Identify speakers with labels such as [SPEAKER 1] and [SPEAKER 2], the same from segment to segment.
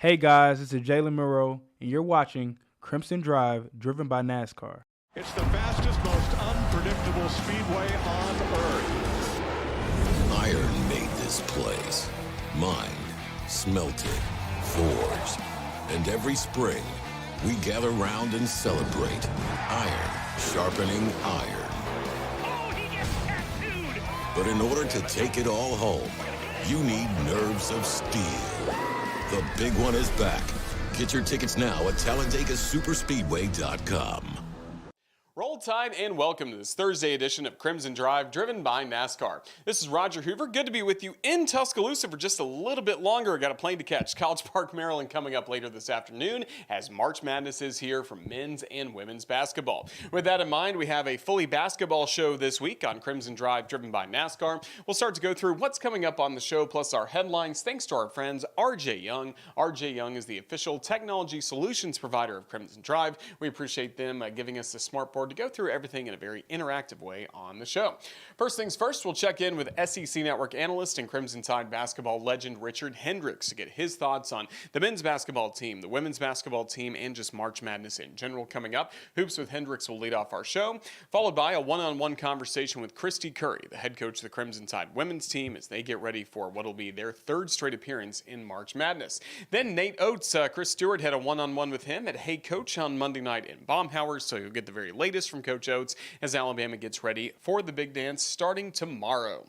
[SPEAKER 1] Hey guys, this is Jalen Monroe, and you're watching Crimson Drive, driven by NASCAR.
[SPEAKER 2] It's the fastest, most unpredictable speedway on earth.
[SPEAKER 3] Iron made this place. Mined, smelted, forged. And every spring, we gather round and celebrate. Iron sharpening iron.
[SPEAKER 4] Oh, he gets tattooed!
[SPEAKER 3] But in order to take it all home, you need nerves of steel. The big one is back. Get your tickets now at TalladegaSuperspeedway.com.
[SPEAKER 5] Roll Tide and welcome to this Thursday edition of Crimson Drive, driven by NASCAR. This is Roger Hoover. Good to be with you in Tuscaloosa for just a little bit longer. I got a plane to catch. College Park, Maryland coming up later this afternoon as March Madness is here for men's and women's basketball. With that in mind, we have a fully basketball show this week on Crimson Drive, driven by NASCAR. We'll start to go through what's coming up on the show, plus our headlines, thanks to our friends RJ Young. RJ Young is the official technology solutions provider of Crimson Drive. We appreciate them giving us the smart board to go through everything in a very interactive way on the show. First things first, we'll check in with SEC Network analyst and Crimson Tide basketball legend Richard Hendrix to get his thoughts on the men's basketball team, the women's basketball team, and just March Madness in general coming up. Hoops with Hendrix will lead off our show, followed by a one-on-one conversation with Kristy Curry, the head coach of the Crimson Tide women's team, as they get ready for what will be their third straight appearance in March Madness. Then Nate Oats, Chris Stewart had a one-on-one with him at Hey Coach on Monday night in Baumhauer, so you'll get the very latest from Coach Oats as Alabama gets ready for the big dance starting tomorrow.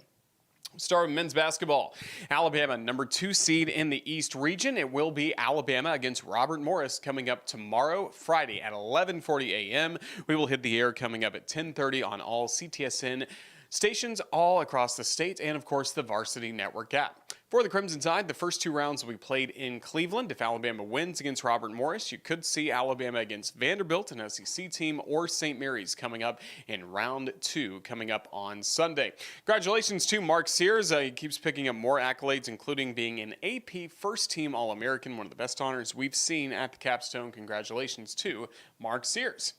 [SPEAKER 5] Start with men's basketball. Alabama, number 2 seed in the East region. It will be Alabama against Robert Morris coming up tomorrow, Friday at 11:40 a.m. We will hit the air coming up at 10:30 on all CTSN stations all across the state and, of course, the Varsity Network app. For the Crimson Tide, the first 2 rounds will be played in Cleveland. If Alabama wins against Robert Morris, you could see Alabama against Vanderbilt, an SEC team, or St. Mary's coming up in round 2 coming up on Sunday. Congratulations to Mark Sears. He keeps picking up more accolades, including being an AP first-team All-American, one of the best honors we've seen at the capstone. Congratulations to Mark Sears.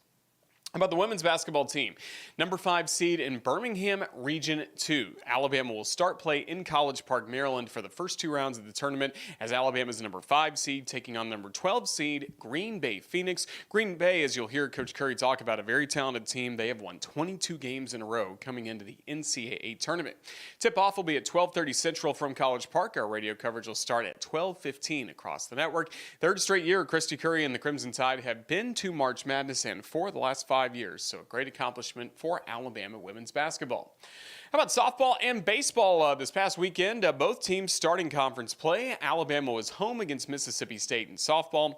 [SPEAKER 5] How about the women's basketball team? Number 5 seed in Birmingham Region 2. Alabama will start play in College Park, Maryland for the first 2 rounds of the tournament as Alabama's number 5 seed taking on number 12 seed Green Bay Phoenix. Green Bay, as you'll hear Coach Curry talk about, a very talented team. They have won 22 games in a row coming into the NCAA tournament. Tip-off will be at 12:30 Central from College Park. Our radio coverage will start at 12:15 across the network. Third straight year, Kristy Curry and the Crimson Tide have been to March Madness, and for the last 5 years, so a great accomplishment for Alabama women's basketball. How about softball and baseball this past weekend? Both teams starting conference play. Alabama was home against Mississippi State in softball.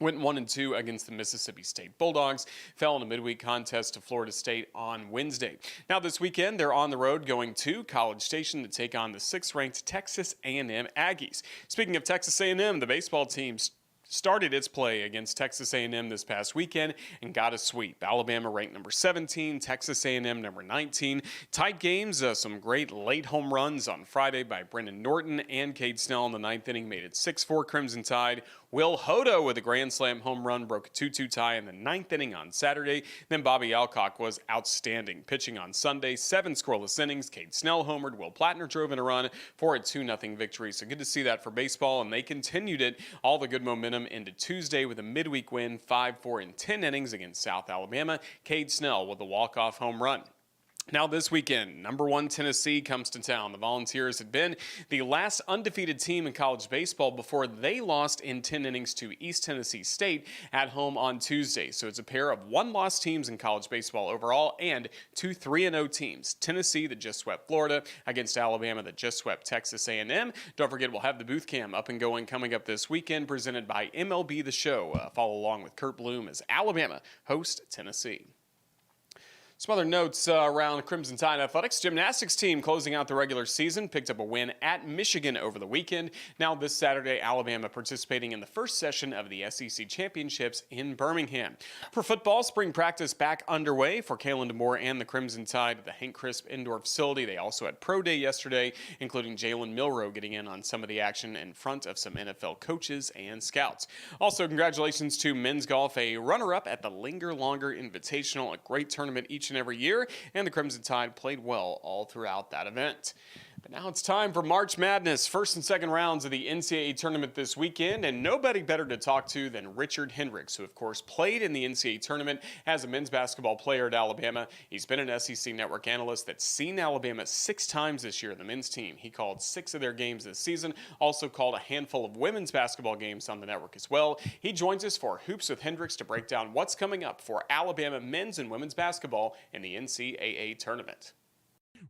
[SPEAKER 5] Went 1-2 against the Mississippi State Bulldogs. Fell in a midweek contest to Florida State on Wednesday. Now this weekend, they're on the road going to College Station to take on the 6th-ranked Texas A&M Aggies. Speaking of Texas A&M, the baseball teams started its play against Texas A&M this past weekend and got a sweep. Alabama ranked number 17, Texas A&M number 19. Tight games, some great late home runs on Friday by Brendan Norton and Cade Snell in the 9th inning made it 6-4 Crimson Tide. Will Hodo with a grand slam home run broke a 2-2 tie in the 9th inning on Saturday. Then Bobby Alcock was outstanding, pitching on Sunday. 7 scoreless innings. Cade Snell homered. Will Plattner drove in a run for a 2-0 victory. So good to see that for baseball, and they continued it, all the good momentum into Tuesday with a midweek win, 5-4 in 10 innings against South Alabama. Cade Snell with a walk-off home run. Now this weekend, number 1 Tennessee comes to town. The Volunteers had been the last undefeated team in college baseball before they lost in 10 innings to East Tennessee State at home on Tuesday. So it's a pair of 1-loss teams in college baseball overall and 2 3-0 teams. Tennessee that just swept Florida against Alabama that just swept Texas A&M. Don't forget, we'll have the booth cam up and going coming up this weekend, presented by MLB The Show. Follow along with Kurt Bloom as Alabama host Tennessee. Some other notes around Crimson Tide athletics. Gymnastics team closing out the regular season picked up a win at Michigan over the weekend. Now this Saturday, Alabama participating in the first session of the SEC Championships in Birmingham. For football, spring practice back underway for Kalen DeMoore and the Crimson Tide at the Hank Crisp Indoor Facility. They also had Pro Day yesterday, including Jalen Milroe getting in on some of the action in front of some NFL coaches and scouts. Also, congratulations to men's golf, a runner-up at the Linger Longer Invitational, a great tournament each and every year, and the Crimson Tide played well all throughout that event. But now it's time for March Madness, first and second rounds of the NCAA tournament this weekend, and nobody better to talk to than Richard Hendrix, who of course played in the NCAA tournament as a men's basketball player at Alabama. He's been an SEC network analyst that's seen Alabama 6 times this year, the men's team. He called 6 of their games this season, also called a handful of women's basketball games on the network as well. He joins us for Hoops with Hendrix to break down what's coming up for Alabama men's and women's basketball in the NCAA tournament.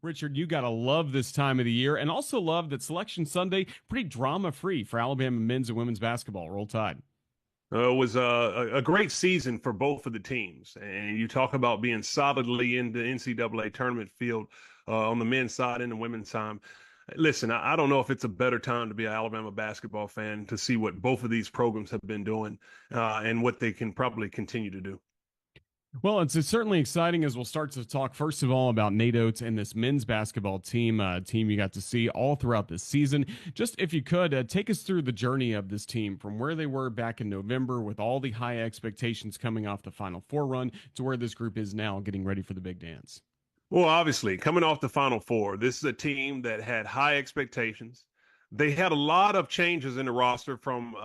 [SPEAKER 6] Richard, you got to love this time of the year and also love that Selection Sunday, pretty drama-free for Alabama men's and women's basketball. Roll Tide.
[SPEAKER 7] It was a great season for both of the teams. And you talk about being solidly in the NCAA tournament field on the men's side and the women's side. Listen, I don't know if it's a better time to be an Alabama basketball fan to see what both of these programs have been doing and what they can probably continue to do.
[SPEAKER 6] Well, it's certainly exciting as we'll start to talk, first of all, about Nate Oats and this men's basketball team you got to see all throughout this season. Just if you could, take us through the journey of this team from where they were back in November with all the high expectations coming off the Final Four run to where this group is now getting ready for the big dance.
[SPEAKER 7] Well, obviously, coming off the Final Four, this is a team that had high expectations. They had a lot of changes in the roster from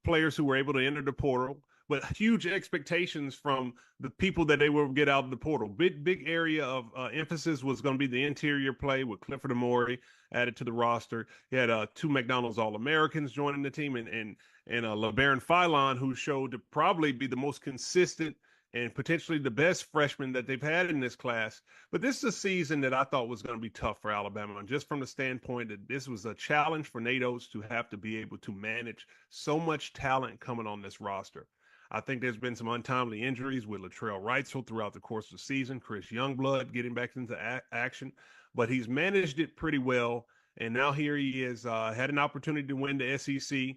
[SPEAKER 7] players who were able to enter the portal, but huge expectations from the people that they will get out of the portal. Big area of emphasis was going to be the interior play with Clifford Amore added to the roster. He had 2 McDonald's All-Americans joining the team and LeBaron Philon, who showed to probably be the most consistent and potentially the best freshman that they've had in this class. But this is a season that I thought was going to be tough for Alabama, and just from the standpoint that this was a challenge for Nate Oats to have to be able to manage so much talent coming on this roster. I think there's been some untimely injuries with Latrell Wrightsville throughout the course of the season, Chris Youngblood getting back into action, but he's managed it pretty well. And now here he is, had an opportunity to win the SEC,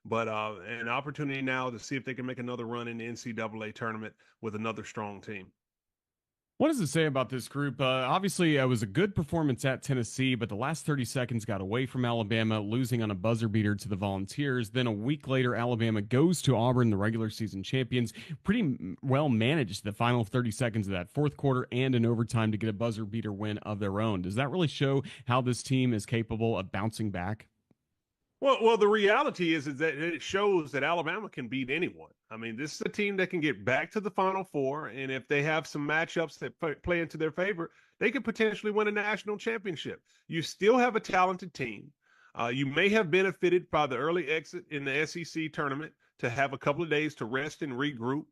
[SPEAKER 7] but an opportunity now to see if they can make another run in the NCAA tournament with another strong team.
[SPEAKER 6] What does it say about this group? Obviously, it was a good performance at Tennessee, but the last 30 seconds got away from Alabama, losing on a buzzer beater to the Volunteers. Then a week later, Alabama goes to Auburn, the regular season champions. Pretty well managed the final 30 seconds of that fourth quarter and in overtime to get a buzzer beater win of their own. Does that really show how this team is capable of bouncing back?
[SPEAKER 7] Well, the reality is that it shows that Alabama can beat anyone. I mean, this is a team that can get back to the Final Four, and if they have some matchups that play into their favor, they could potentially win a national championship. You still have a talented team. You may have benefited by the early exit in the SEC tournament to have a couple of days to rest and regroup.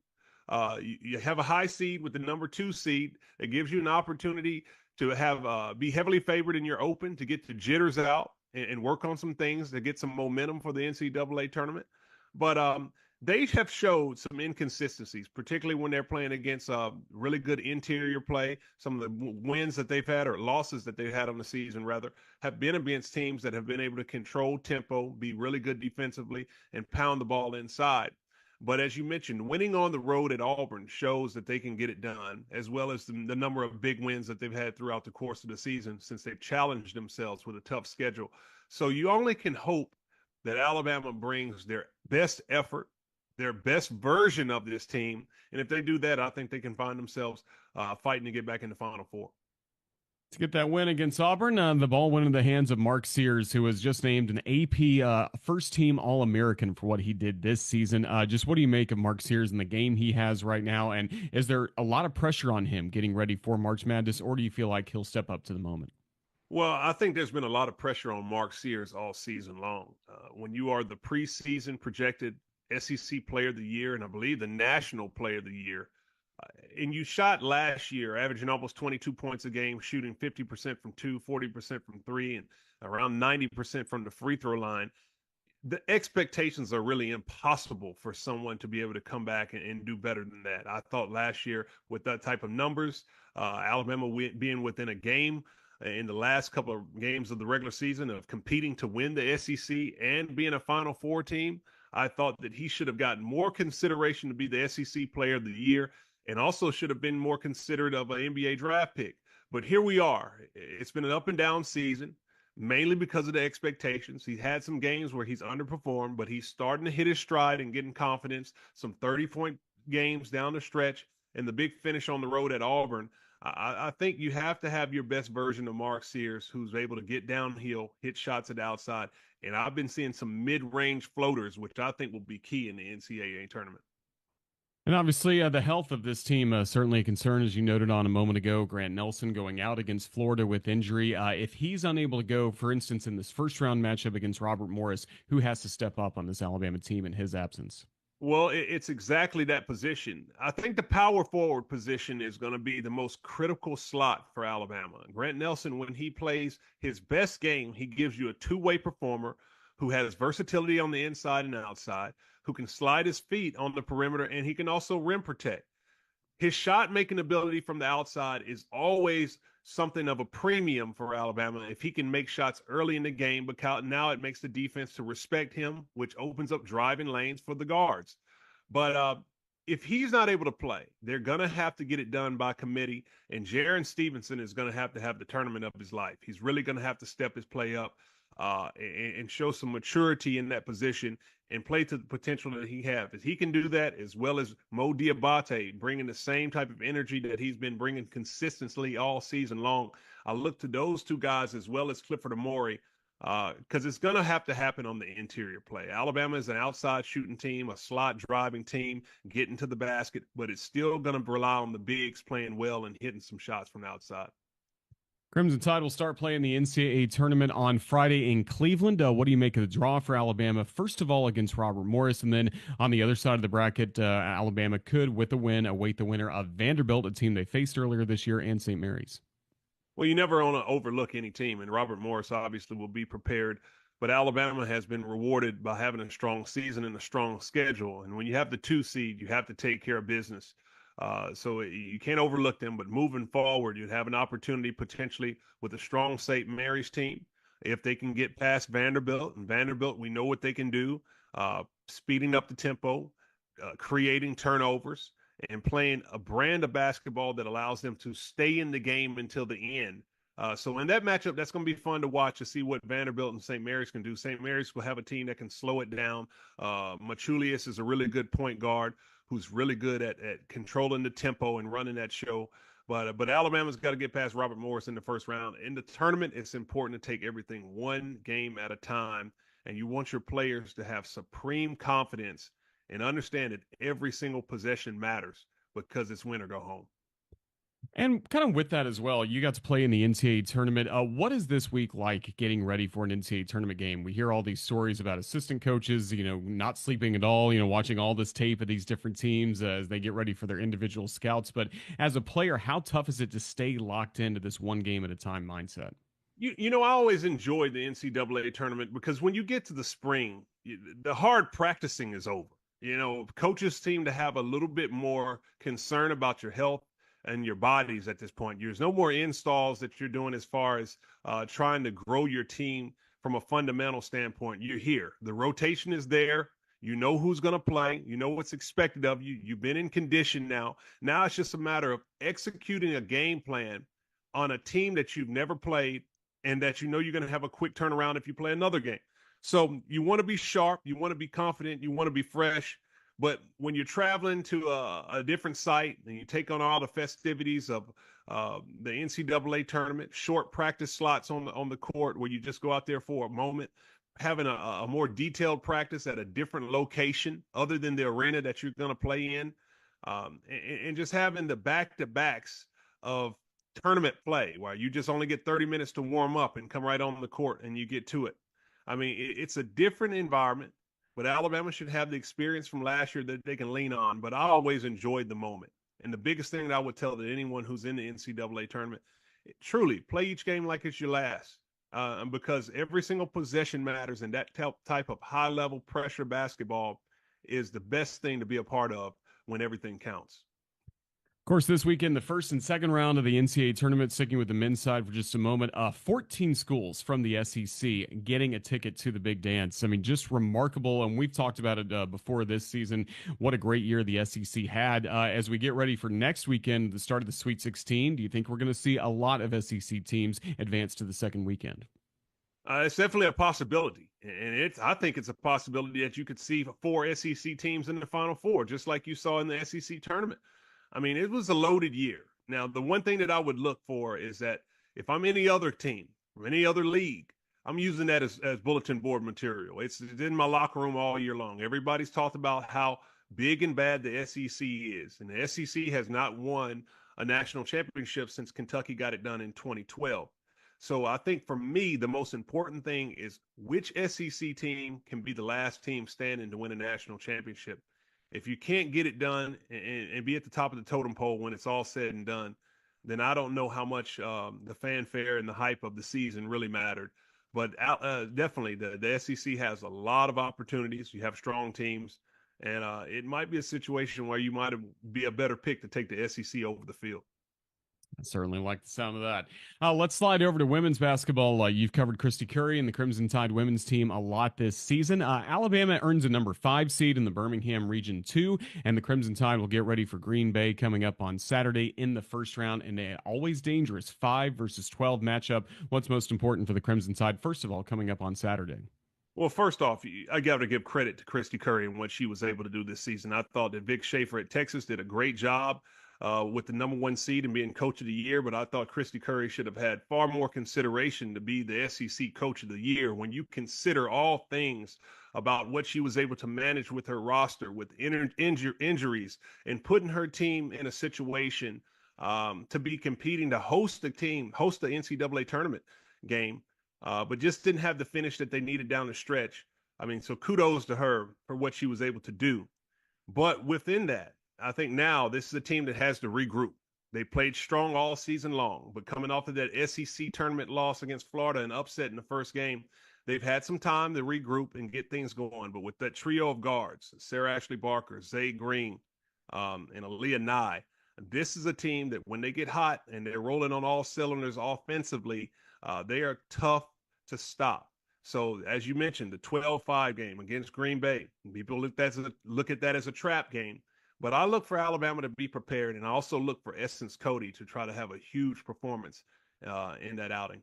[SPEAKER 7] You have a high seed with the number 2 seed. It gives you an opportunity to have be heavily favored in your open to get the jitters out and work on some things to get some momentum for the NCAA tournament. But they have showed some inconsistencies, particularly when they're playing against really good interior play. Some of the wins that they've had or losses that they've had on the season, rather, have been against teams that have been able to control tempo, be really good defensively, and pound the ball inside. But as you mentioned, winning on the road at Auburn shows that they can get it done, as well as the number of big wins that they've had throughout the course of the season since they've challenged themselves with a tough schedule. So you only can hope that Alabama brings their best effort, their best version of this team. And if they do that, I think they can find themselves fighting to get back in the Final Four.
[SPEAKER 6] To get that win against Auburn, the ball went in the hands of Mark Sears, who was just named an AP first-team All-American for what he did this season. Just what do you make of Mark Sears and the game he has right now? And is there a lot of pressure on him getting ready for March Madness, or do you feel like he'll step up to the moment?
[SPEAKER 7] Well, I think there's been a lot of pressure on Mark Sears all season long. When you are the preseason projected SEC Player of the Year, and I believe the National Player of the Year, and you shot last year, averaging almost 22 points a game, shooting 50% from 2, 40% from 3, and around 90% from the free throw line. The expectations are really impossible for someone to be able to come back and do better than that. I thought last year with that type of numbers, Alabama being within a game in the last couple of games of the regular season of competing to win the SEC and being a Final Four team, I thought that he should have gotten more consideration to be the SEC Player of the Year, and also should have been more considerate of an NBA draft pick. But here we are. It's been an up and down season, mainly because of the expectations. He's had some games where he's underperformed, but he's starting to hit his stride and getting confidence. Some 30-point games down the stretch, and the big finish on the road at Auburn I think you have to have your best version of Mark Sears, who's able to get downhill, hit shots at the outside. And I've been seeing some mid-range floaters, which I think will be key in the NCAA tournament.
[SPEAKER 6] And obviously, the health of this team certainly a concern, as you noted on a moment ago. Grant Nelson going out against Florida with injury. If he's unable to go, for instance, in this first round matchup against Robert Morris, who has to step up on this Alabama team in his absence?
[SPEAKER 7] Well, it's exactly that position. I think the power forward position is going to be the most critical slot for Alabama. Grant Nelson, when he plays his best game, he gives you a two-way performer who has versatility on the inside and outside, who can slide his feet on the perimeter, and he can also rim protect. His shot making ability from the outside is always something of a premium for Alabama if he can make shots early in the game, because now it makes the defense to respect him, which opens up driving lanes for the guards. But if he's not able to play, they're going to have to get it done by committee, and Jaron Stevenson is going to have the tournament of his life. He's really going to have to step his play up and show some maturity in that position and play to the potential that he has. If he can do that, as well as Mo Diabate bringing the same type of energy that he's been bringing consistently all season long, I look to those two guys as well as Clifford Amore, because it's going to have to happen on the interior play. Alabama is an outside shooting team, a slot driving team, getting to the basket, but it's still going to rely on the bigs playing well and hitting some shots from the outside.
[SPEAKER 6] Crimson Tide will start playing the NCAA tournament on Friday in Cleveland. What do you make of the draw for Alabama? First of all, against Robert Morris, and then on the other side of the bracket, Alabama could, with a win, await the winner of Vanderbilt, a team they faced earlier this year, and St. Mary's.
[SPEAKER 7] Well, you never want to overlook any team, and Robert Morris obviously will be prepared. But Alabama has been rewarded by having a strong season and a strong schedule. And when you have the 2 seed, you have to take care of business. So you can't overlook them, but moving forward, you'd have an opportunity potentially with a strong St. Mary's team if they can get past Vanderbilt. And Vanderbilt, we know what they can do, speeding up the tempo, creating turnovers, and playing a brand of basketball that allows them to stay in the game until the end. So in that matchup, that's going to be fun to watch to see what Vanderbilt and St. Mary's can do. St. Mary's will have a team that can slow it down. Machulius is a really good point guard who's really good at controlling the tempo and running that show. But Alabama's got to get past Robert Morris in the first round. In the tournament, it's important to take everything one game at a time, and you want your players to have supreme confidence and understand that every single possession matters because it's win or go home.
[SPEAKER 6] And kind of with that as well, you got to play in the NCAA tournament. What is this week like getting ready for an NCAA tournament game? We hear all these stories about assistant coaches, not sleeping at all, watching all this tape of these different teams as they get ready for their individual scouts. But as a player, how tough is it to stay locked into this one game at a time mindset?
[SPEAKER 7] I always enjoyed the NCAA tournament because when you get to the spring, the hard practicing is over. Coaches seem to have a little bit more concern about your health and your bodies at this point. There's no more installs that you're doing as far as trying to grow your team from a fundamental standpoint. You're here. The rotation is there. You know who's going to play. You know what's expected of you. You've been in condition now. Now it's just a matter of executing a game plan on a team that you've never played and that you're going to have a quick turnaround if you play another game. So you want to be sharp. You want to be confident. You want to be fresh. But when you're traveling to a different site and you take on all the festivities of the NCAA tournament, short practice slots on the court where you just go out there for a moment, having a more detailed practice at a different location other than the arena that you're going to play in, and just having the back-to-backs of tournament play where you just only get 30 minutes to warm up and come right on the court and you get to it. I mean, it's a different environment. But Alabama should have the experience from last year that they can lean on. But I always enjoyed the moment. And the biggest thing that I would tell to anyone who's in the NCAA tournament, truly play each game like it's your last. Because every single possession matters, and that type of high-level pressure basketball is the best thing to be a part of when everything counts.
[SPEAKER 6] Of course, this weekend, the first and second round of the NCAA tournament, sticking with the men's side for just a moment, 14 schools from the SEC getting a ticket to the big dance. I mean, just remarkable, and we've talked about it before this season, what a great year the SEC had. As we get ready for next weekend, the start of the Sweet 16, do you think we're going to see a lot of SEC teams advance to the second weekend?
[SPEAKER 7] It's definitely a possibility, and I think it's a possibility that you could see 4 SEC teams in the Final Four, just like you saw in the SEC tournament. I mean, it was a loaded year. Now, the one thing that I would look for is that if I'm any other team from any other league, I'm using that as bulletin board material. It's in my locker room all year long. Everybody's talked about how big and bad the SEC is, and the SEC has not won a national championship since Kentucky got it done in 2012. So I think for me, the most important thing is which SEC team can be the last team standing to win a national championship. If you can't get it done and be at the top of the totem pole when it's all said and done, then I don't know how much the fanfare and the hype of the season really mattered. But definitely, the SEC has a lot of opportunities. You have strong teams, and it might be a situation where you might be a better pick to take the SEC over the field.
[SPEAKER 6] I certainly like the sound of that. Let's slide over to women's basketball. You've covered Kristy Curry and the Crimson Tide women's team a lot this season. Alabama earns a number 5 seed in the Birmingham Region 2, and the Crimson Tide will get ready for Green Bay coming up on Saturday in the first round in an always dangerous 5 versus 12 matchup. What's most important for the Crimson Tide, first of all, coming up on Saturday?
[SPEAKER 7] Well, first off, I got to give credit to Kristy Curry and what she was able to do this season. I thought that Vic Schaefer at Texas did a great job with the number 1 seed and being coach of the year, but I thought Kristy Curry should have had far more consideration to be the SEC coach of the year when you consider all things about what she was able to manage with her roster, with injuries, and putting her team in a situation to be competing to host the NCAA tournament game, but just didn't have the finish that they needed down the stretch. I mean, so kudos to her for what she was able to do. But within that, I think now this is a team that has to regroup. They played strong all season long, but coming off of that SEC tournament loss against Florida and upset in the first game, they've had some time to regroup and get things going. But with that trio of guards, Sarah Ashley Barker, Zay Green, and Aaliyah Nye, this is a team that when they get hot and they're rolling on all cylinders offensively, they are tough to stop. So as you mentioned, the 12-5 game against Green Bay, people look at that as a trap game. But I look for Alabama to be prepared, and I also look for Essence Cody to try to have a huge performance in that outing.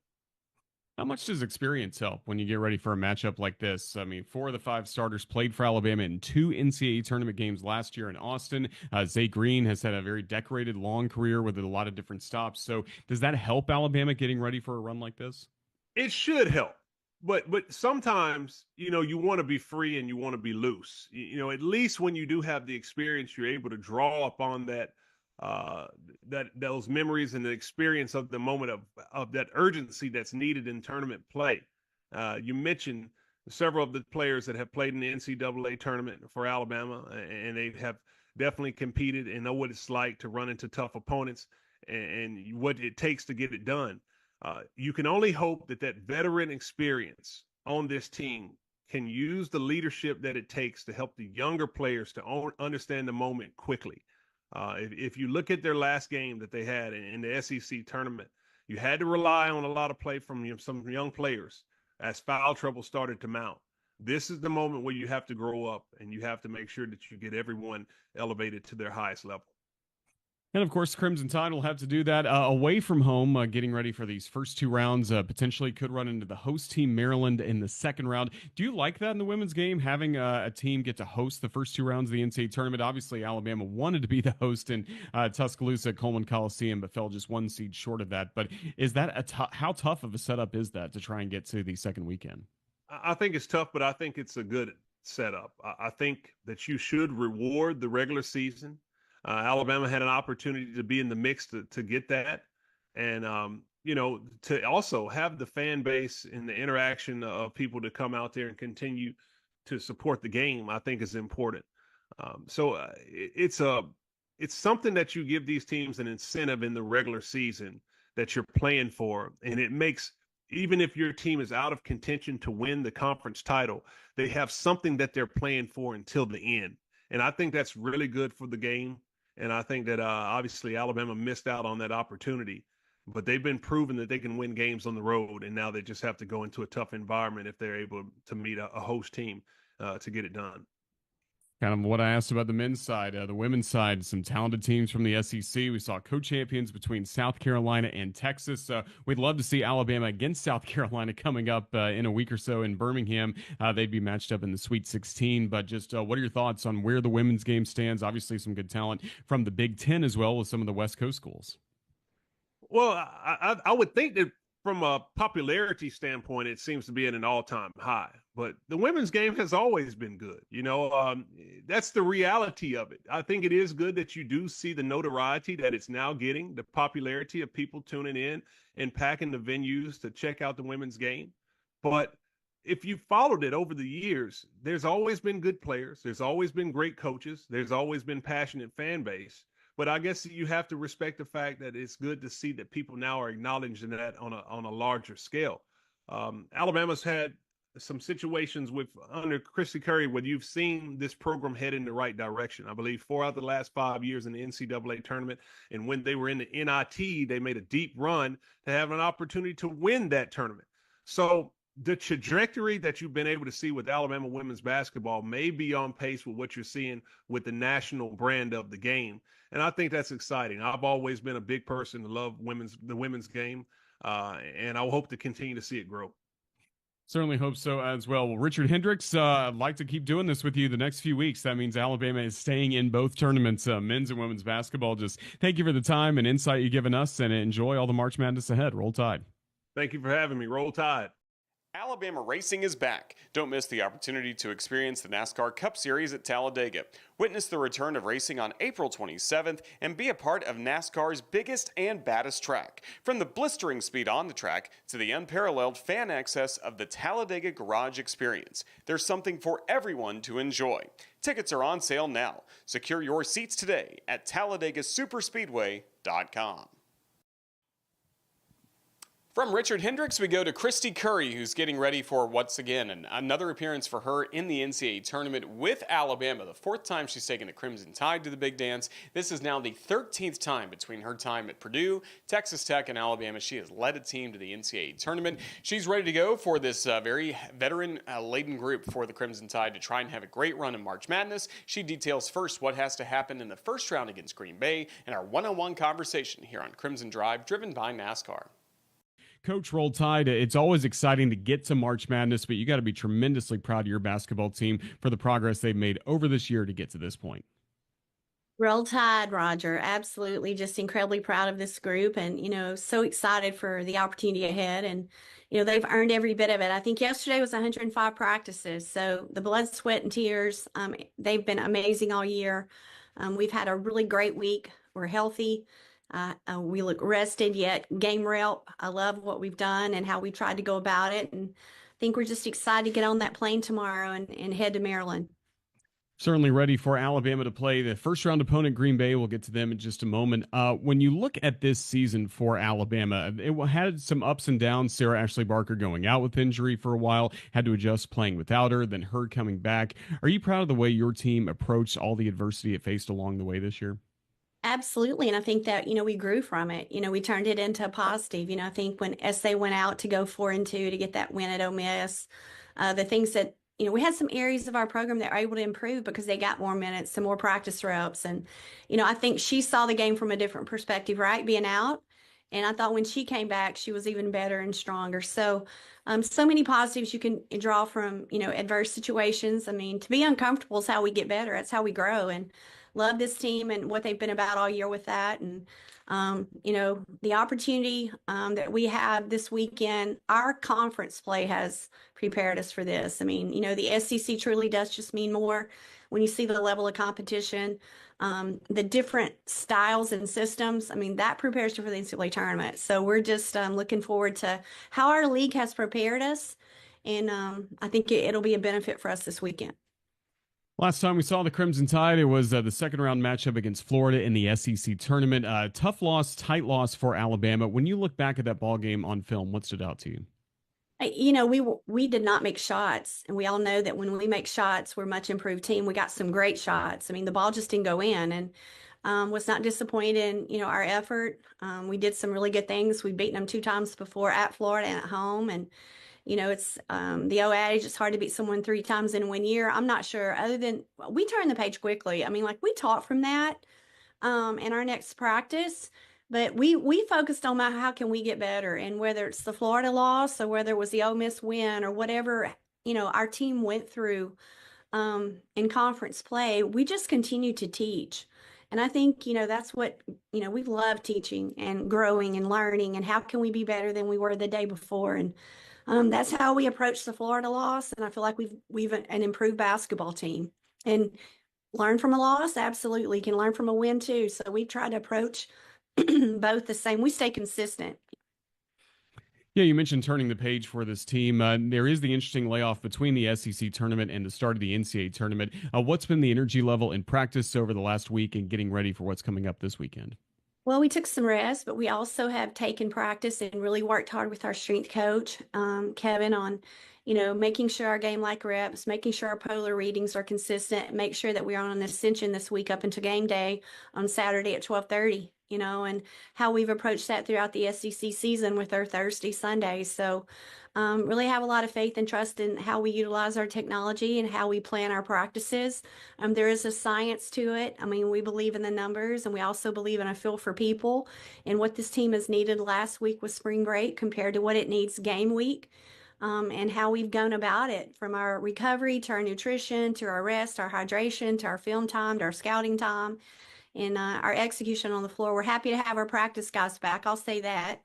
[SPEAKER 6] How much does experience help when you get ready for a matchup like this? I mean, 4 of the 5 starters played for Alabama in 2 NCAA tournament games last year in Austin. Zay Green has had a very decorated, long career with a lot of different stops. So does that help Alabama getting ready for a run like this?
[SPEAKER 7] It should help. But sometimes, you want to be free and you want to be loose. At least when you do have the experience, you're able to draw upon those memories and the experience of the moment of that urgency that's needed in tournament play. You mentioned several of the players that have played in the NCAA tournament for Alabama, and they have definitely competed and know what it's like to run into tough opponents and what it takes to get it done. You can only hope that veteran experience on this team can use the leadership that it takes to help the younger players to understand the moment quickly. If you look at their last game that they had in the SEC tournament, you had to rely on a lot of play from some young players as foul trouble started to mount. This is the moment where you have to grow up and you have to make sure that you get everyone elevated to their highest level.
[SPEAKER 6] And of course, Crimson Tide will have to do that away from home, getting ready for these first 2 rounds. Potentially could run into the host team, Maryland, in the second round. Do you like that in the women's game, having a team get to host the first 2 rounds of the NCAA tournament? Obviously, Alabama wanted to be the host in Tuscaloosa at Coleman Coliseum, but fell just 1 seed short of that. But is that how tough of a setup is that to try and get to the second weekend?
[SPEAKER 7] I think it's tough, but I think it's a good setup. I think that you should reward the regular season. Alabama had an opportunity to be in the mix to get that. And, to also have the fan base and the interaction of people to come out there and continue to support the game, I think is important. It's something that you give these teams an incentive in the regular season that you're playing for. And it makes, even if your team is out of contention to win the conference title, they have something that they're playing for until the end. And I think that's really good for the game. And I think that obviously Alabama missed out on that opportunity, but they've been proven that they can win games on the road. And now they just have to go into a tough environment if they're able to meet a host team to get it done.
[SPEAKER 6] Kind of what I asked about the men's side. The women's side, some talented teams from the SEC. We saw co-champions between South Carolina and Texas. We'd love to see Alabama against South Carolina coming up in a week or so in Birmingham. They'd be matched up in the Sweet 16. But just what are your thoughts on where the women's game stands? Obviously, some good talent from the Big Ten as well with some of the West Coast schools.
[SPEAKER 7] Well, I would think that from a popularity standpoint, it seems to be at an all-time high. But the women's game has always been good. That's the reality of it. I think it is good that you do see the notoriety that it's now getting, the popularity of people tuning in and packing the venues to check out the women's game. But if you followed it over the years, there's always been good players. There's always been great coaches. There's always been passionate fan base. But I guess you have to respect the fact that it's good to see that people now are acknowledging that on a larger scale. Alabama's had some situations under Kristy Curry where you've seen this program head in the right direction. I believe 4 out of the last 5 years in the NCAA tournament, and when they were in the NIT, they made a deep run to have an opportunity to win that tournament. So the trajectory that you've been able to see with Alabama women's basketball may be on pace with what you're seeing with the national brand of the game. And I think that's exciting. I've always been a big person to love the women's game, and I hope to continue to see it grow.
[SPEAKER 6] Certainly hope so as well. Well, Richard Hendrix, I'd like to keep doing this with you the next few weeks. That means Alabama is staying in both tournaments, men's and women's basketball. Just thank you for the time and insight you've given us, and enjoy all the March Madness ahead. Roll Tide.
[SPEAKER 7] Thank you for having me. Roll Tide.
[SPEAKER 5] Alabama racing is back. Don't miss the opportunity to experience the NASCAR Cup Series at Talladega. Witness the return of racing on April 27th and be a part of NASCAR's biggest and baddest track. From the blistering speed on the track to the unparalleled fan access of the Talladega Garage Experience, there's something for everyone to enjoy. Tickets are on sale now. Secure your seats today at TalladagaSuperspeedway.com. From Richard Hendrix, we go to Kristy Curry, who's getting ready for, once again, another appearance for her in the NCAA tournament with Alabama. The 4th time she's taken the Crimson Tide to the big dance. This is now the 13th time between her time at Purdue, Texas Tech, and Alabama. She has led a team to the NCAA tournament. She's ready to go for this very veteran-laden group for the Crimson Tide to try and have a great run in March Madness. She details first what has to happen in the first round against Green Bay in our one-on-one conversation here on Crimson Drive, driven by NASCAR.
[SPEAKER 6] Coach, Roll Tide, it's always exciting to get to March Madness, but you got to be tremendously proud of your basketball team for the progress they've made over this year to get to this point.
[SPEAKER 8] Roll Tide, Roger. Absolutely. Just incredibly proud of this group and, so excited for the opportunity ahead. And, they've earned every bit of it. I think yesterday was 105 practices. So the blood, sweat, and tears, they've been amazing all year. We've had a really great week. We're healthy. We look rested yet game rep. I love what we've done and how we tried to go about it. And I think we're just excited to get on that plane tomorrow and head to Maryland.
[SPEAKER 6] Certainly ready for Alabama to play the first round opponent, Green Bay. We'll get to them in just a moment. When you look at this season for Alabama, it had some ups and downs. Sarah Ashley Barker going out with injury for a while, had to adjust playing without her, then her coming back. Are you proud of the way your team approached all the adversity it faced along the way this year?
[SPEAKER 8] Absolutely. And I think that, we grew from it. We turned it into a positive. I think when SA went out to go 4-2 to get that win at Ole Miss, the things that, we had some areas of our program that were able to improve because they got more minutes, some more practice reps. And, I think she saw the game from a different perspective, right? Being out. And I thought when she came back, she was even better and stronger. So, so many positives you can draw from, adverse situations. I mean, to be uncomfortable is how we get better. That's how we grow. And love this team and what they've been about all year with that. And, the opportunity that we have this weekend, our conference play has prepared us for this. I mean, the SEC truly does just mean more when you see the level of competition, the different styles and systems. I mean, that prepares you for the NCAA tournament. So we're just looking forward to how our league has prepared us. And I think it'll be a benefit for us this weekend.
[SPEAKER 6] Last time we saw the Crimson Tide, it was the second round matchup against Florida in the SEC tournament. Tough loss, tight loss for Alabama. When you look back at that ball game on film, what stood out to you?
[SPEAKER 8] We did not make shots, and we all know that when we make shots, we're a much improved team. We got some great shots. I mean, the ball just didn't go in, and was not disappointed in our effort. We did some really good things. We've beaten them 2 times before at Florida and at home, and it's the old adage, it's hard to beat someone 3 times in 1 year. I'm not sure, other than we turned the page quickly. I mean, we taught from that in our next practice, but we focused on how can we get better. And whether it's the Florida loss or whether it was the Ole Miss win or whatever, our team went through in conference play, we just continued to teach. And I think, that's what, we love teaching and growing and learning and how can we be better than we were the day before. And that's how we approach the Florida loss. And I feel like we've an improved basketball team. And learn from a loss, absolutely. Can learn from a win too. So we try to approach both the same. We stay consistent.
[SPEAKER 6] Yeah, you mentioned turning the page for this team. There is the interesting layoff between the SEC tournament and the start of the NCAA tournament. What's been the energy level in practice over the last week and getting ready for what's coming up this weekend?
[SPEAKER 8] Well, we took some rest, but we also have taken practice and really worked hard with our strength coach, Kevin, on, making sure our game like reps, making sure our polar readings are consistent, make sure that we're on an ascension this week up until game day on Saturday at 12:30, and how we've approached that throughout the SEC season with our Thursday, Sundays. So really have a lot of faith and trust in how we utilize our technology and how we plan our practices. There is a science to it. I mean, we believe in the numbers, and we also believe in a feel for people and what this team has needed last week with spring break compared to what it needs game week. And how we've gone about it, from our recovery to our nutrition to our rest, our hydration to our film time to our scouting time and our execution on the floor. We're happy to have our practice guys back. I'll say that.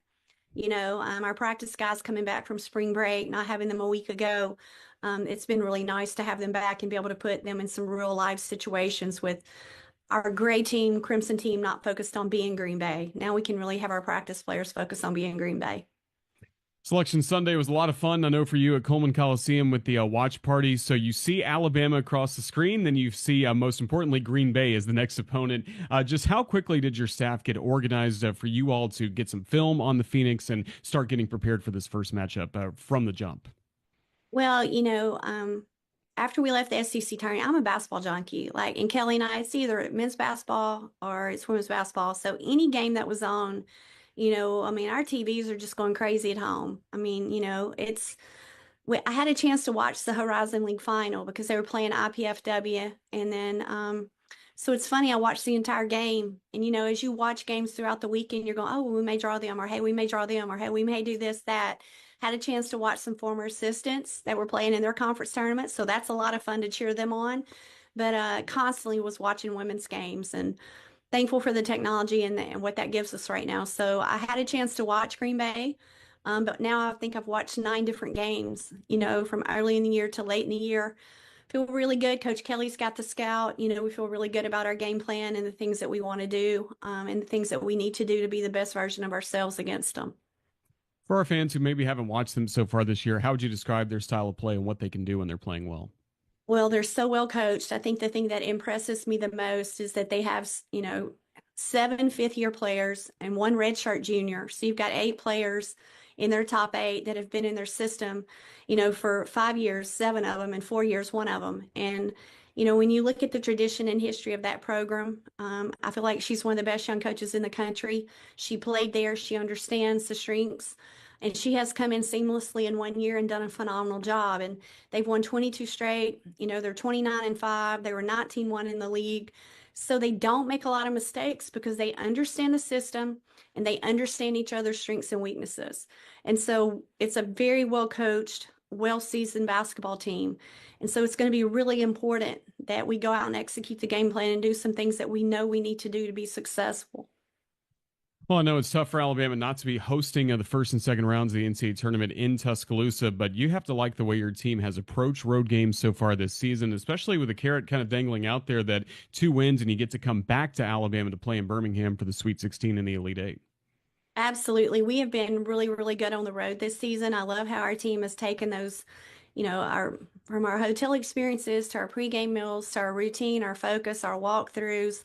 [SPEAKER 8] Our practice guys coming back from spring break, not having them a week ago. It's been really nice to have them back and be able to put them in some real life situations with our gray team, Crimson team, not focused on being Green Bay. Now we can really have our practice players focus on being Green Bay.
[SPEAKER 6] Selection Sunday was a lot of fun, I know, for you at Coleman Coliseum with the watch party. So you see Alabama across the screen, then you see, most importantly, Green Bay as the next opponent. Just how quickly did your staff get organized for you all to get some film on the Phoenix and start getting prepared for this first matchup from the jump?
[SPEAKER 8] Well, after we left the SEC tournament, I'm a basketball junkie. And Kelly and I, it's either men's basketball or it's women's basketball. So any game that was on, our TVs are just going crazy at home. I had a chance to watch the Horizon League final because they were playing IPFW. And then, so it's funny, I watched the entire game. And, as you watch games throughout the weekend, you're going, oh, well, we may draw them, or hey, we may draw them, or hey, we may do this, that. Had a chance to watch some former assistants that were playing in their conference tournaments. So that's a lot of fun to cheer them on. But constantly was watching women's games and thankful for the technology and what that gives us right now. So I had a chance to watch Green Bay, but now I think I've watched 9 different games, from early in the year to late in the year. Feel really good. Coach Kelly's got the scout. We feel really good about our game plan and the things that we want to do and the things that we need to do to be the best version of ourselves against them.
[SPEAKER 6] For our fans who maybe haven't watched them so far this year, how would you describe their style of play and what they can do when they're playing well?
[SPEAKER 8] Well, they're so well coached. I think the thing that impresses me the most is that they have, 7 fifth-year players and 1 redshirt junior. So you've got 8 players in their top 8 that have been in their system, for 5 years, 7 of them, and 4 years, 1 of them. And, when you look at the tradition and history of that program, I feel like she's one of the best young coaches in the country. She played there. She understands the strengths. And she has come in seamlessly in 1 year and done a phenomenal job. And they've won 22 straight. They're 29-5. They were 19-1 in the league. So they don't make a lot of mistakes because they understand the system and they understand each other's strengths and weaknesses. And so it's a very well coached, well seasoned basketball team. And so it's going to be really important that we go out and execute the game plan and do some things that we know we need to do to be successful.
[SPEAKER 6] Well, I know it's tough for Alabama not to be hosting the first and second rounds of the NCAA tournament in Tuscaloosa, but you have to like the way your team has approached road games so far this season, especially with the carrot kind of dangling out there that 2 wins and you get to come back to Alabama to play in Birmingham for the Sweet 16 and the Elite 8.
[SPEAKER 8] Absolutely. We have been really, really good on the road this season. I love how our team has taken those, from our hotel experiences to our pregame meals to our routine, our focus, our walkthroughs.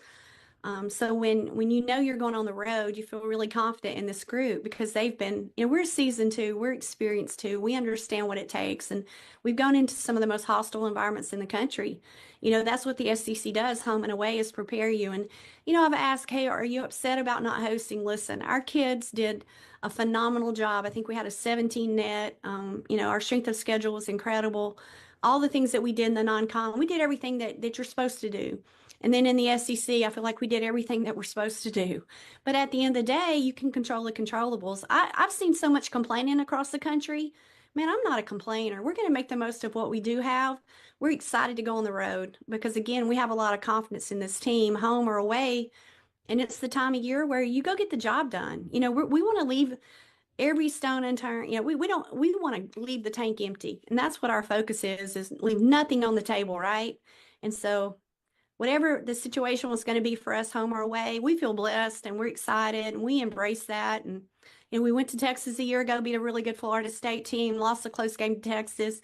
[SPEAKER 8] So when you're going on the road, you feel really confident in this group because they've been, we're seasoned too, we're experienced too, we understand what it takes, and we've gone into some of the most hostile environments in the country. That's what the SEC does, home and away, is prepare you. And, I've asked, hey, are you upset about not hosting? Listen, our kids did a phenomenal job. I think we had a 17 net. Our strength of schedule was incredible. All the things that we did in the non-con, we did everything that you're supposed to do. And then in the SEC, I feel like we did everything that we're supposed to do. But at the end of the day, you can control the controllables. I've seen so much complaining across the country, Man, I'm not a complainer. We're going to make the most of what we do have. We're excited to go on the road because, again, we have a lot of confidence in this team, home or away. And it's the time of year where you go get the job done. You know, we want to leave every stone unturned. You know, we want to leave the tank empty. And that's what our focus is leave nothing on the table, right? And so whatever the situation was going to be for us, home or away, we feel blessed and we're excited and we embrace that. And we went to Texas a year ago, beat a really good Florida State team, lost a close game to Texas.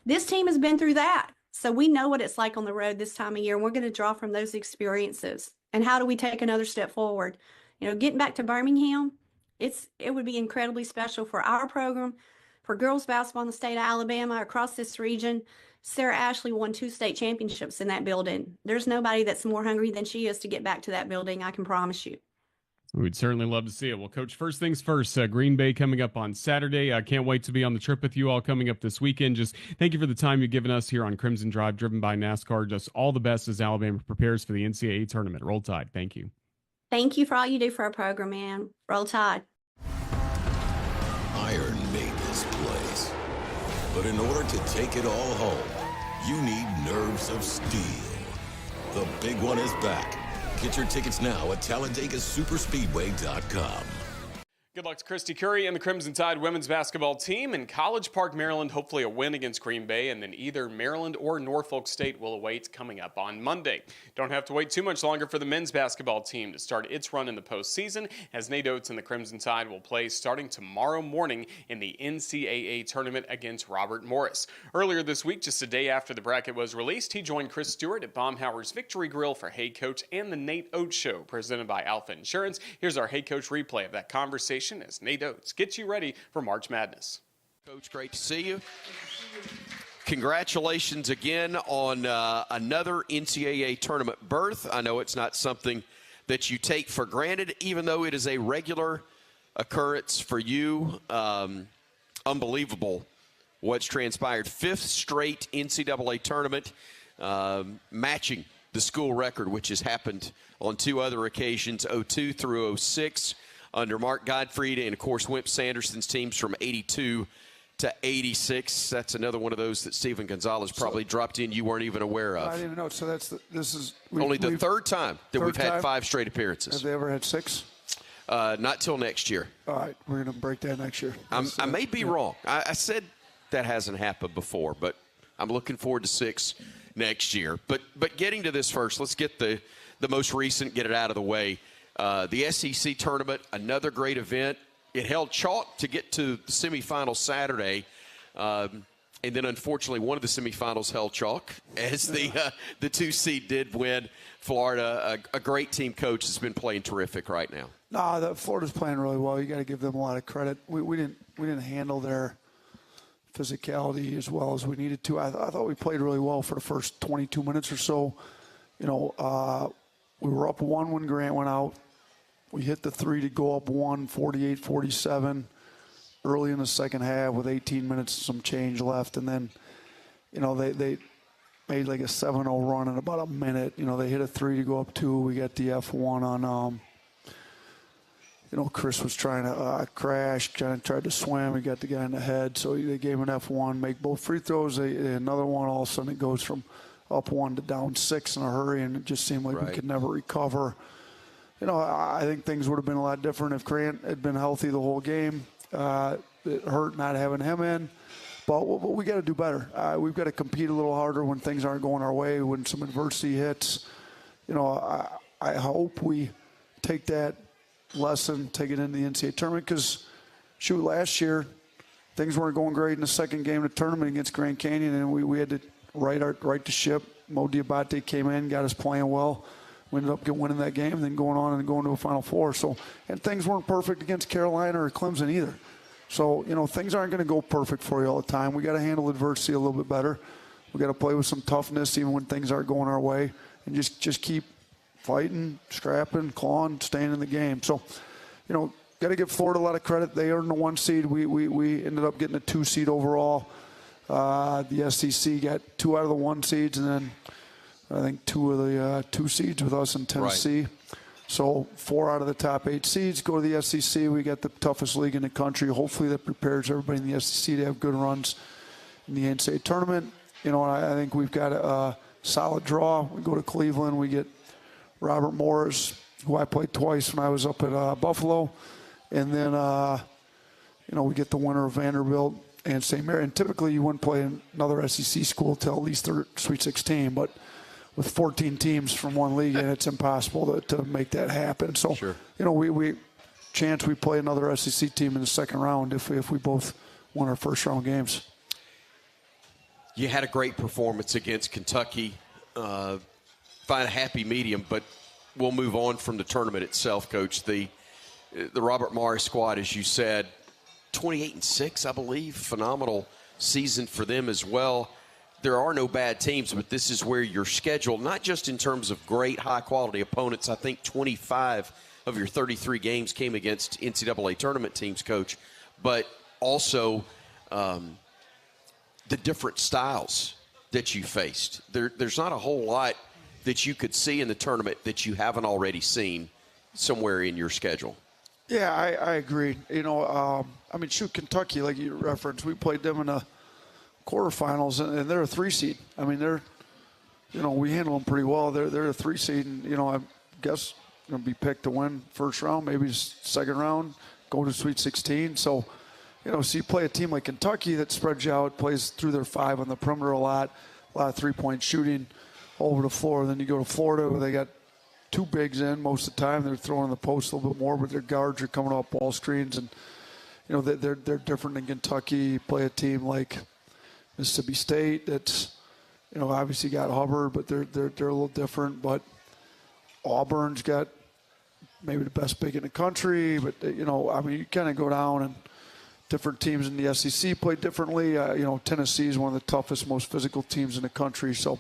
[SPEAKER 8] This team has been through that. So we know what it's like on the road this time of year. And we're going to draw from those experiences. And how do we take another step forward? You know, getting back to Birmingham, it would be incredibly special for our program, for girls basketball in the state of Alabama, across this region. Sarah Ashley won 2 state championships in that building. There's nobody that's more hungry than she is to get back to that building, I can promise you.
[SPEAKER 6] We'd certainly love to see it. Well, Coach, first things first, Green Bay coming up on Saturday. I can't wait to be on the trip with you all coming up this weekend. Just thank you for the time you've given us here on Crimson Drive, driven by NASCAR. Just all the best as Alabama prepares for the NCAA tournament. Roll Tide. Thank you.
[SPEAKER 8] Thank you for all you do for our program, man. Roll Tide.
[SPEAKER 3] Iron made this place. But in order to take it all home, you need nerves of steel. The big one is back. Get your tickets now at TalladegaSuperspeedway.com.
[SPEAKER 5] Good luck to Kristy Curry and the Crimson Tide women's basketball team. In College Park, Maryland, hopefully a win against Green Bay, and then either Maryland or Norfolk State will await coming up on Monday. Don't have to wait too much longer for the men's basketball team to start its run in the postseason, as Nate Oats and the Crimson Tide will play starting tomorrow morning in the NCAA tournament against Robert Morris. Earlier this week, just a day after the bracket was released, he joined Chris Stewart at Baumhauer's Victory Grill for Hey Coach and the Nate Oats Show, presented by Alpha Insurance. Here's our Hey Coach replay of that conversation as Nate Oats gets you ready for March Madness.
[SPEAKER 9] Coach, great to see you. Congratulations again on another NCAA tournament berth. I know it's not something that you take for granted, even though it is a regular occurrence for you. Unbelievable what's transpired. 5th straight NCAA tournament, matching the school record, which has happened on 2 other occasions, 02 through 06. Under Mark Gottfried and, of course, Wimp Sanderson's teams from 82 to 86. That's another one of those that Stephen Gonzalez probably dropped in you weren't even aware of.
[SPEAKER 10] I didn't even know. So this is
[SPEAKER 9] only the 3rd time that we've had 5 straight appearances.
[SPEAKER 10] Have they ever had 6?
[SPEAKER 9] Not till next year.
[SPEAKER 10] All right, we're going to break that next year.
[SPEAKER 9] I may be wrong. I said that hasn't happened before, but I'm looking forward to 6 next year. But getting to this first, let's get the most recent, get it out of the way. The SEC tournament, another great event. It held chalk to get to the semifinals Saturday. And then, unfortunately, one of the semifinals held chalk as the 2 seed did win. Florida, a great team coach, has been playing terrific right now.
[SPEAKER 10] No, Florida's playing really well. You got to give them a lot of credit. We didn't handle their physicality as well as we needed to. I thought we played really well for the first 22 minutes or so. You know, we were up 1 when Grant went out. We hit the 3 to go up 1, 48-47, early in the second half with 18 minutes and some change left. And then, you know, they made like a 7-0 run in about a minute. You know, they hit a 3 to go up 2. We got the F1 on, you know, Chris was trying to crash, tried to swim. He got the guy in the head. So they gave him an F1, make both free throws. Another one, all of a sudden it goes from up 1 to down 6 in a hurt, and it just seemed like we could never recover. You know, I think things would have been a lot different if Grant had been healthy the whole game. It hurt not having him in, but we got to do better. We've got to compete a little harder when things aren't going our way, when some adversity hits. You know, I hope we take that lesson, take it into the NCAA tournament, because, shoot, last year things weren't going great in the second game of the tournament against Grand Canyon, and we had to right the ship. Mo Diabate came in, got us playing well. We ended up winning that game and then going on and going to a Final Four. So, and things weren't perfect against Carolina or Clemson either. So, you know, things aren't going to go perfect for you all the time. We got to handle adversity a little bit better. We got to play with some toughness even when things aren't going our way, and just keep fighting, scrapping, clawing, staying in the game. So, you know, got to give Florida a lot of credit. They earned the 1 seed. We ended up getting a 2 seed overall. The SEC got 2 out of the 1 seeds, and then I think 2 of the 2 seeds with us in Tennessee. Right. So 4 out of the top 8 seeds go to the SEC. We got the toughest league in the country. Hopefully that prepares everybody in the SEC to have good runs in the NCAA tournament. You know, I think we've got a solid draw. We go to Cleveland. We get Robert Morris, who I played twice when I was up at Buffalo. And then, you know, we get the winner of Vanderbilt and St. Mary. And typically you wouldn't play another SEC school till at least their Sweet 16. But with 14 teams from one league, and it's impossible to make that happen. So,
[SPEAKER 9] Sure.
[SPEAKER 10] you know, we play another SEC team in the second round if we both win our first round games.
[SPEAKER 9] You had a great performance against Kentucky. Find a happy medium, but we'll move on from the tournament itself, Coach. The Robert Morris squad, as you said, 28-6, I believe. Phenomenal season for them as well. There are no bad teams, but this is where you're scheduled, not just in terms of great, high-quality opponents. I think 25 of your 33 games came against NCAA tournament teams, Coach, but also the different styles that you faced. There's not a whole lot that you could see in the tournament that you haven't already seen somewhere in your schedule.
[SPEAKER 10] Yeah, I agree. You know, I mean, shoot, Kentucky, like you referenced, we played them in the quarterfinals, and they're a 3 seed. I mean, you know, we handle them pretty well. They're a 3 seed, and, you know, I guess going to be picked to win first round, maybe second round, go to Sweet 16. So, you know, so you play a team like Kentucky that spreads you out, plays through their 5 on the perimeter a lot of three-point shooting over the floor. Then you go to Florida where they got 2 bigs in most of the time. They're throwing the post a little bit more, but their guards are coming off ball screens. And, you know, they're different than Kentucky. You play a team like Mississippi State that's, you know, obviously got Hubbard, but they're a little different. But Auburn's got maybe the best big in the country. But, you know, I mean, you kind of go down and different teams in the SEC play differently. You know, Tennessee is one of the toughest, most physical teams in the country. So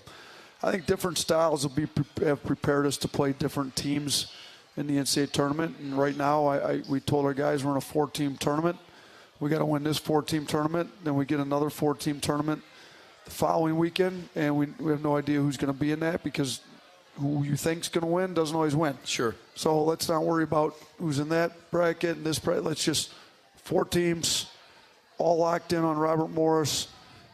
[SPEAKER 10] I think different styles have prepared us to play different teams in the NCAA tournament. And right now, we told our guys we're in a 4-team tournament. We got to win this 4-team tournament. Then we get another 4-team tournament the following weekend, and we have no idea who's going to be in that because who you think's going to win doesn't always win.
[SPEAKER 9] Sure.
[SPEAKER 10] So let's not worry about who's in that bracket and this bracket. Let's just 4 teams, all locked in on Robert Morris,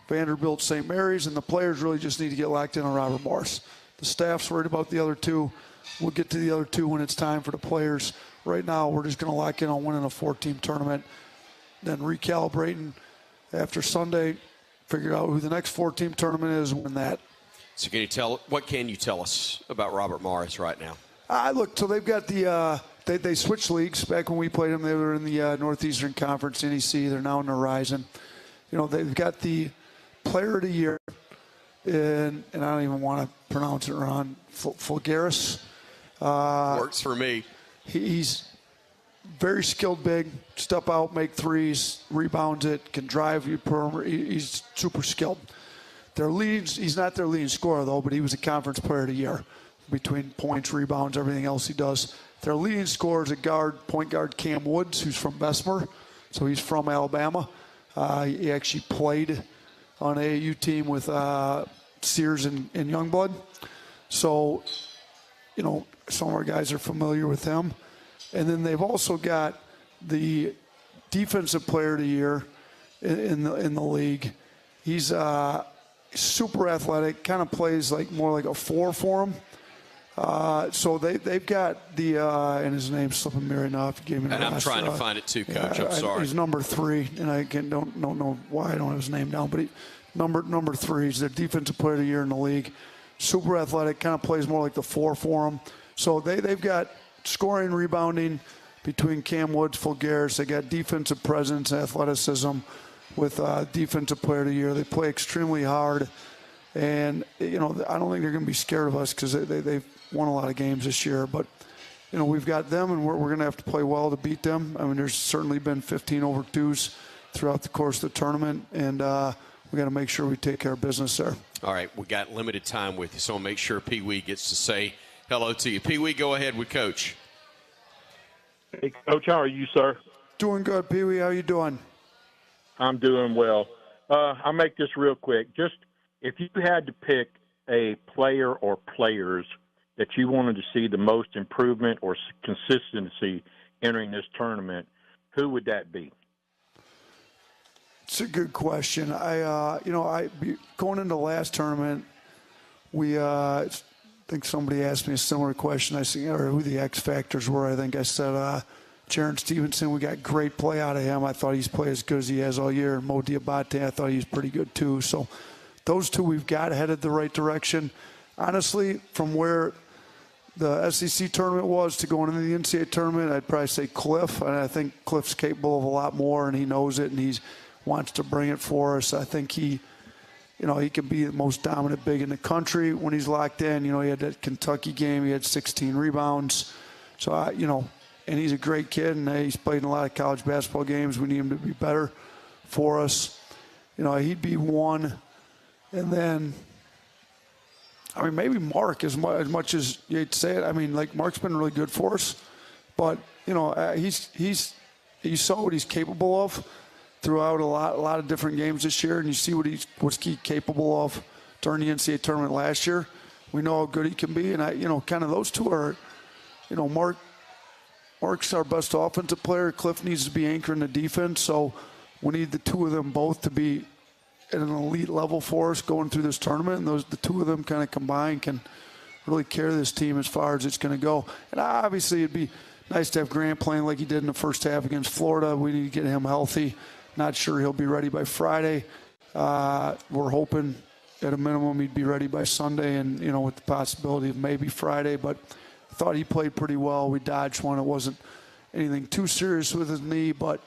[SPEAKER 10] Vanderbilt, St. Mary's, and the players really just need to get locked in on Robert Morris. The staff's worried about the other 2. We'll get to the other 2 when it's time for the players. Right now, we're just going to lock in on winning a 4-team tournament, then recalibrating after Sunday, figure out who the next 4-team tournament is, win that.
[SPEAKER 9] So what can you tell us about Robert Morris right now?
[SPEAKER 10] Look, so they've got the they switched leagues. Back when we played them, they were in the Northeastern Conference, NEC. They're now in the Horizon. You know, they've got the Player of the Year, and I don't even want to pronounce it wrong, Fulgaris.
[SPEAKER 9] Works for me. He's
[SPEAKER 10] very skilled big, step out, make threes, rebounds it, can drive you perimeter. He's super skilled. He's not their leading scorer, though, but he was a Conference Player of the Year between points, rebounds, everything else he does. Their leading scorer is point guard Cam Woods, who's from Bessemer, so he's from Alabama. He actually played on an AAU team with Sears and Youngblood. So, you know, some of our guys are familiar with him. And then they've also got the Defensive Player of the Year in the league. He's super athletic, kind of plays more like a 4 for him. So they've got the and his name's slipping me right now. If you gave me
[SPEAKER 9] and I'm trying to find it too, Coach. I'm sorry.
[SPEAKER 10] He's number 3, and I don't know why I don't have his name down. But number 3, he's their Defensive Player of the Year in the league. Super athletic, kind of plays more like the 4 for him. So they've got scoring, rebounding between Cam Woods, Fulgaris. They got defensive presence, athleticism with Defensive Player of the Year. They play extremely hard. And, you know, I don't think they're going to be scared of us because they've won a lot of games this year. But, you know, we've got them, and we're going to have to play well to beat them. I mean, there's certainly been 15 over 2s throughout the course of the tournament, and we got to make sure we take care of business there.
[SPEAKER 9] All right, we got limited time with you, so I'll make sure Pee Wee gets to say hello to you. Pee Wee, go ahead with Coach.
[SPEAKER 11] Hey, Coach, how are you, sir?
[SPEAKER 10] Doing good, Pee Wee. How you doing?
[SPEAKER 11] I'm doing well. I'll make this real quick. Just if you had to pick a player or players that you wanted to see the most improvement or consistency entering this tournament, who would that be?
[SPEAKER 10] It's a good question. Going into the last tournament, I think somebody asked me a similar question. I said, or who the X factors were. I think I said Jaron Stevenson. We got great play out of him. I thought he's played as good as he has all year. And Mo Diabate, I thought he was pretty good too. So those two we've got headed the right direction. Honestly, from where the SEC tournament was to going into the NCAA tournament, I'd probably say Cliff. And I think Cliff's capable of a lot more, and he knows it, and he wants to bring it for us. I think he can be the most dominant big in the country when he's locked in. He had that Kentucky game. He had 16 rebounds. So, and he's a great kid, and he's played in a lot of college basketball games. We need him to be better for us. He'd be one. And then, maybe Mark, as much as you hate to say it. Mark's been really good for us. But, you saw what he's capable of throughout a lot of different games this year, and you see what's he capable of during the NCAA tournament last year. We know how good he can be, and kind of those two are, Mark's our best offensive player. Cliff needs to be anchoring the defense, so we need the two of them both to be at an elite level for us going through this tournament, and the two of them kind of combined can really carry this team as far as it's going to go. And obviously it'd be nice to have Grant playing like he did in the first half against Florida. We need to get him healthy. Not sure he'll be ready by Friday. We're hoping at a minimum he'd be ready by Sunday, and with the possibility of maybe Friday. But I thought he played pretty well. We dodged one. It wasn't anything too serious with his knee, but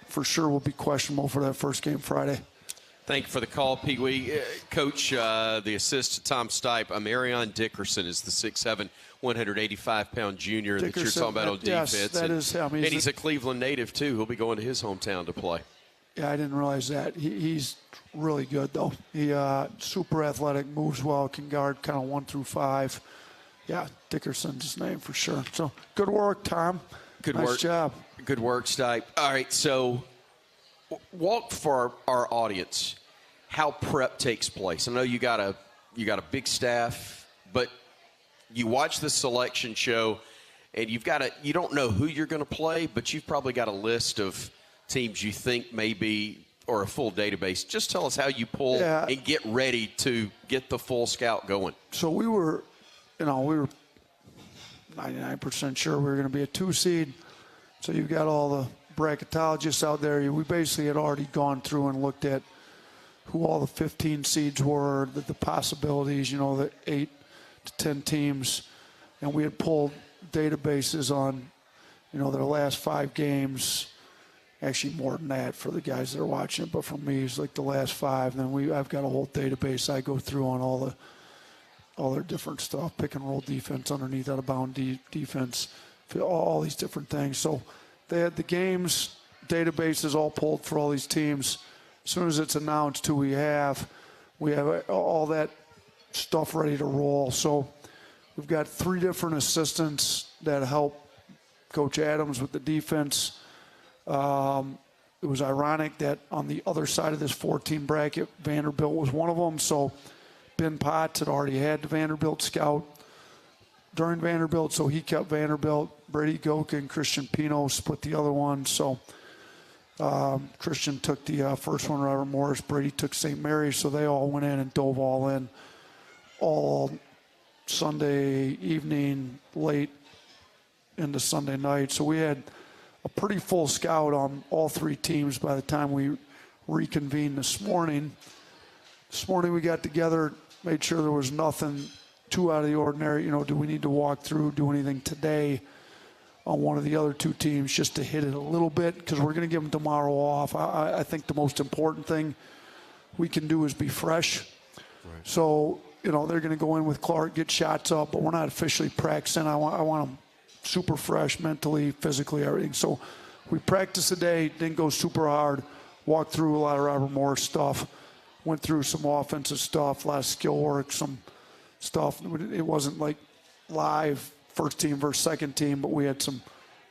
[SPEAKER 10] for sure will be questionable for that first game Friday.
[SPEAKER 9] Thank you for the call, Pee Wee. Coach, the assist to Tom Stipe, Marion Dickerson is the 6'7", 185-pound junior that you're talking about on defense.
[SPEAKER 10] Yes, that is him.
[SPEAKER 9] And he's a Cleveland native, too. He'll be going to his hometown to play.
[SPEAKER 10] Yeah, I didn't realize that. He's really good, though. He super athletic, moves well, can guard kind of 1 through 5. Yeah, Dickerson's his name for sure. So good work, Tom. Nice job.
[SPEAKER 9] Good work, Stipe. All right, so walk for our audience how prep takes place. I know you got a big staff, but you watch the selection show, and you don't know who you're going to play, but you've probably got a list of teams you think maybe, or a full database. Just tell us how you pull and get ready to get the full scout going.
[SPEAKER 10] So we were 99% sure we were going to be a 2 seed. So you've got all the bracketologists out there. We basically had already gone through and looked at who all the 15 seeds were, the possibilities, the 8 to 10 teams. And we had pulled databases on, their last 5 games. Actually more than that for the guys that are watching it, but for me, it's like the last 5. Then I've got a whole database I go through on all their different stuff, pick and roll defense, underneath out of bound defense, all these different things. So they had the games, databases all pulled for all these teams. As soon as it's announced who we have all that stuff ready to roll. So we've got 3 different assistants that help Coach Adams with the defense. It was ironic that on the other side of this 4-team bracket, Vanderbilt was one of them. So Ben Potts had already had the Vanderbilt scout during Vanderbilt, so he kept Vanderbilt. Brady Goka and Christian Pino split the other one. So Christian took the first one, Robert Morris. Brady took St. Mary's, so they all went in and dove all in all Sunday evening, late into Sunday night. So we had a pretty full scout on all 3 teams by the time we reconvened this morning. This morning we got together, made sure there was nothing too out of the ordinary. Do we need to walk through, do anything today on one of the other 2 teams just to hit it a little bit, because we're going to give them tomorrow off. I think the most important thing we can do is be fresh. Right. So, they're going to go in with Clark, get shots up, but we're not officially practicing. I want them super fresh mentally, physically, everything. So we practiced today, didn't go super hard, walked through a lot of Robert Morris stuff, went through some offensive stuff, a lot of skill work, some stuff. It wasn't like live first team versus second team, but we had some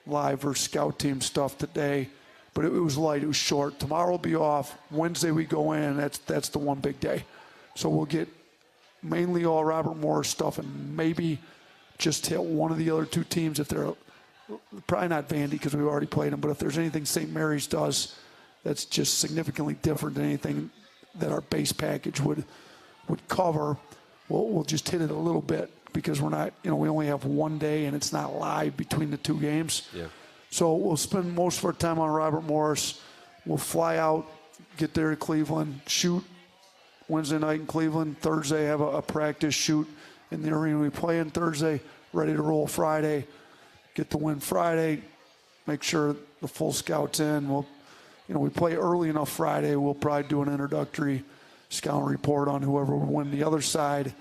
[SPEAKER 10] live versus scout team stuff today. But it was light, it was short. Tomorrow will be off. Wednesday we go in, that's the one big day. So we'll get mainly all Robert Morris stuff, and maybe just hit one of the other two teams if they're probably not Vandy because we've already played them. But if there's anything St. Mary's does that's just significantly different than anything that our base package would cover, we'll just hit it a little bit because we're not, we only have one day and it's not live between the two games.
[SPEAKER 9] Yeah.
[SPEAKER 10] So we'll spend most of our time on Robert Morris. We'll fly out, get there to Cleveland, shoot Wednesday night in Cleveland. Thursday have a practice shoot in the arena we play in Thursday, ready to roll Friday. Get the win Friday, make sure the full scout's in. We play early enough Friday. We'll probably do an introductory scout report on whoever will win the other side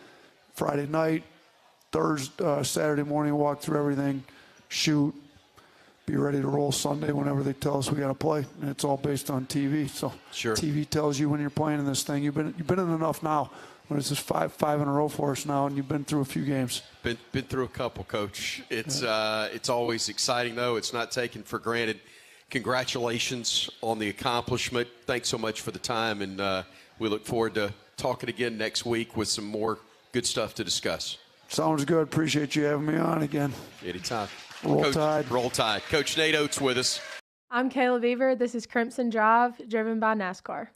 [SPEAKER 10] Friday night. Saturday morning, walk through everything, shoot, be ready to roll Sunday whenever they tell us we got to play. And it's all based on TV. So
[SPEAKER 9] sure.
[SPEAKER 10] TV tells you when you're playing in this thing. You've been in enough now. When it's just five in a row for us now, and you've been through a few games.
[SPEAKER 9] Been through a couple, Coach. It's always exciting, though. It's not taken for granted. Congratulations on the accomplishment. Thanks so much for the time, and we look forward to talking again next week with some more good stuff to discuss.
[SPEAKER 10] Sounds good. Appreciate you having me on again.
[SPEAKER 9] Anytime.
[SPEAKER 10] Roll
[SPEAKER 9] Coach,
[SPEAKER 10] Tide.
[SPEAKER 9] Roll Tide. Coach Nate Oats with us.
[SPEAKER 12] I'm Kayla Beaver. This is Crimson Drive, driven by NASCAR.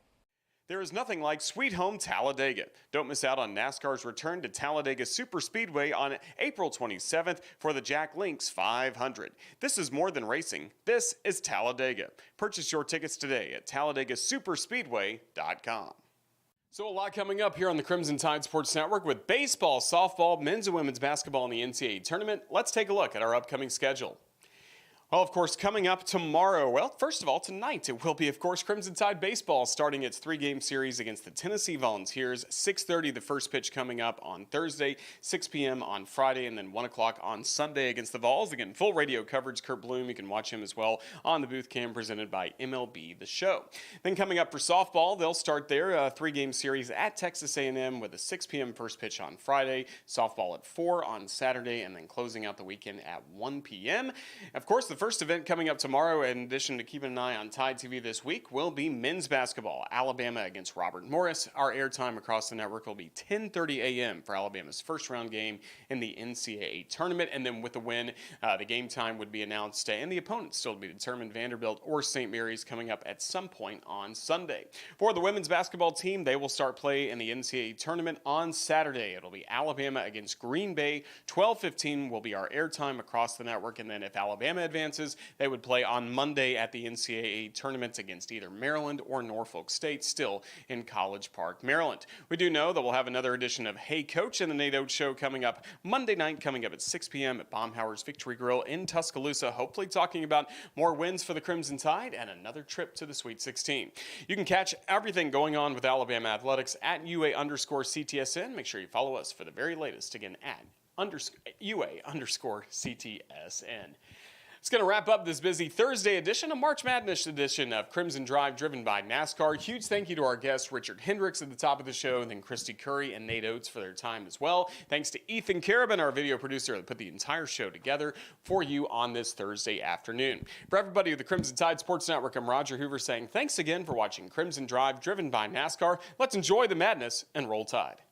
[SPEAKER 5] There is nothing like Sweet Home Talladega. Don't miss out on NASCAR's return to Talladega Superspeedway on April 27th for the Jack Links 500. This is more than racing. This is Talladega. Purchase your tickets today at TalladegaSuperspeedway.com. So a lot coming up here on the Crimson Tide Sports Network with baseball, softball, men's and women's basketball in the NCAA tournament. Let's take a look at our upcoming schedule. Well, of course, coming up tomorrow, first of all, tonight, it will be, of course, Crimson Tide Baseball starting its three-game series against the Tennessee Volunteers. 6:30, the first pitch coming up on Thursday, 6 p.m. on Friday, and then 1 o'clock on Sunday against the Vols. Again, full radio coverage. Kurt Bloom, you can watch him as well on the booth cam presented by MLB The Show. Then coming up for softball, they'll start their three-game series at Texas A&M with a 6 p.m. first pitch on Friday, softball at 4 on Saturday, and then closing out the weekend at 1 p.m. Of course, the first event coming up tomorrow, in addition to keeping an eye on Tide TV this week, will be men's basketball. Alabama against Robert Morris. Our airtime across the network will be 10:30 a.m. for Alabama's first round game in the NCAA tournament. And then with the win, the game time would be announced and the opponent still to be determined, Vanderbilt or St. Mary's, coming up at some point on Sunday. For the women's basketball team, they will start play in the NCAA tournament on Saturday. It'll be Alabama against Green Bay. 12:15 will be our airtime across the network. And then if Alabama advances, they would play on Monday at the NCAA tournament against either Maryland or Norfolk State, still in College Park, Maryland. We do know that we'll have another edition of Hey Coach and the Nate Oats Show coming up Monday night, coming up at 6 p.m. at Baumhauer's Victory Grill in Tuscaloosa, hopefully talking about more wins for the Crimson Tide and another trip to the Sweet 16. You can catch everything going on with Alabama athletics at UA_CTSN. Make sure you follow us for the very latest, again, at UA_CTSN. It's going to wrap up this busy Thursday edition, a March Madness edition of Crimson Drive, driven by NASCAR. Huge thank you to our guests, Richard Hendrix at the top of the show, and then Kristy Curry and Nate Oats for their time as well. Thanks to Ethan Carabin, our video producer, that put the entire show together for you on this Thursday afternoon. For everybody at the Crimson Tide Sports Network, I'm Roger Hoover saying thanks again for watching Crimson Drive, driven by NASCAR. Let's enjoy the madness and roll Tide.